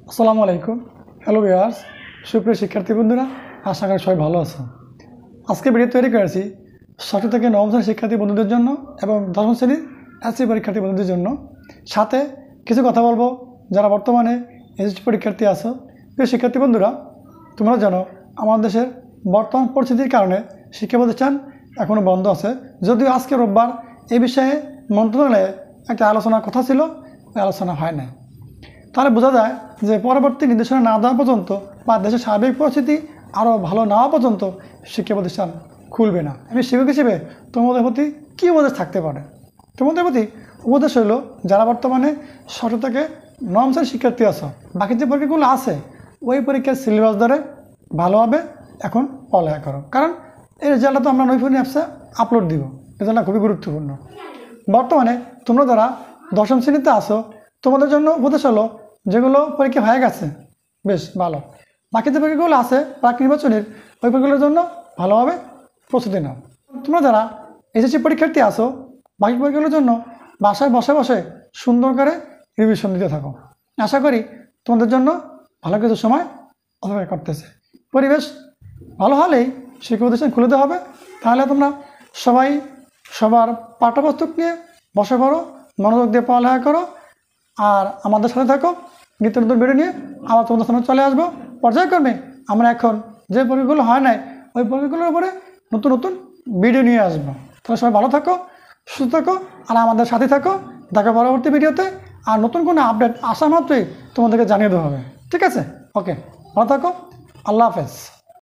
আসসালামু আলাইকুম। Hello viewers, সুপ্রিয় শিক্ষার্থী বন্ধুরা, আশা করি সবাই ভালো আছো। আজকে ভিডিও তৈরি করেছি ষষ্ঠ থেকে নবম শ্রেণীর শিক্ষার্থী বন্ধুদের জন্য এবং দশম শ্রেণীর এসএসসি পরীক্ষার্থী বন্ধুদের জন্য। সাথে কিছু কথা বলবো যারা বর্তমানে এসএসসি পরীক্ষার্থী আছো। প্রিয় শিক্ষার্থী বন্ধুরা, তোমরা জানো আমাদের দেশের বর্তমান পরিস্থিতির কারণে শিক্ষা প্রতিষ্ঠান এখনও বন্ধ আছে। যদিও আজকে রোববার এই বিষয়ে মন্ত্রণালয়ে একটা আলোচনার কথা ছিল, ওই আলোচনা হয় না। তাহলে বোঝা যায় যে পরবর্তী নির্দেশনা না দেওয়া পর্যন্ত বা দেশের সার্বিক পরিস্থিতি আরও ভালো না হওয়া পর্যন্ত শিক্ষা প্রতিষ্ঠান খুলবে না। আমি শিক্ষক হিসেবে তোমাদের প্রতি কী উপদেশ থাকতে পারে? তোমাদের প্রতি উপদেশ হলো, যারা বর্তমানে ষষ্ঠ থেকে নবম শ্রেণীর শিক্ষার্থী আছো, বাকি যে পরীক্ষাগুলো আছে ওই পরীক্ষার সিলেবাস ধরে ভালোভাবে এখন পড়ালেখা করো, কারণ এই রেজাল্টটা তো আমরা নৈপুণ্য অ্যাপসে আপলোড দিব। রেজাল্টটা খুবই গুরুত্বপূর্ণ। বর্তমানে তোমরা যারা দশম শ্রেণীতে আসো, তোমাদের জন্য উপদেশ হলো, যেগুলো পরীক্ষা হয়ে গেছে বেশ ভালো, বাকি যে পরীক্ষাগুলো আছে প্রাক নির্বাচনের ওই পরীক্ষাগুলোর জন্য ভালোভাবে প্রস্তুতি নাও। তোমরা যারা এসএসসি পরীক্ষার্থী আসো, বাকি পরীক্ষাগুলোর জন্য বাসায় বসে বসে সুন্দর করে রিভিশন দিতে থাকো। আশা করি তোমাদের জন্য ভালো কিছু সময় অপেক্ষা করতেছে। পরিবেশ ভালো হলেই শিক্ষা প্রতিষ্ঠান খুলে দেওয়া হবে। তাহলে তোমরা সবাই সবার পাঠ্যপুস্তক নিয়ে বসে পড়ো, মনোযোগ দিয়ে পড়ালেখা করো, আর আমাদের সাথে থাকো। নিত্য নতুন ভিডিও নিয়ে আবার তোমাদের সামনে চলে আসবো। পর্যায়ক্রমে আমরা এখন যে পরীক্ষাগুলো হয় নাই ওই পরীক্ষাগুলোর উপরে নতুন নতুন ভিডিও নিয়ে আসবো। তাহলে সবাই ভালো থাকো, সুস্থ থাকো, আর আমাদের সাথে থাকো। দেখা পরবর্তী ভিডিওতে। আর নতুন কোনো আপডেট আসা মাত্রই তোমাদেরকে জানিয়ে দেওয়া হবে। ঠিক আছে? ওকে, ভালো থাকো। আল্লাহ হাফেজ।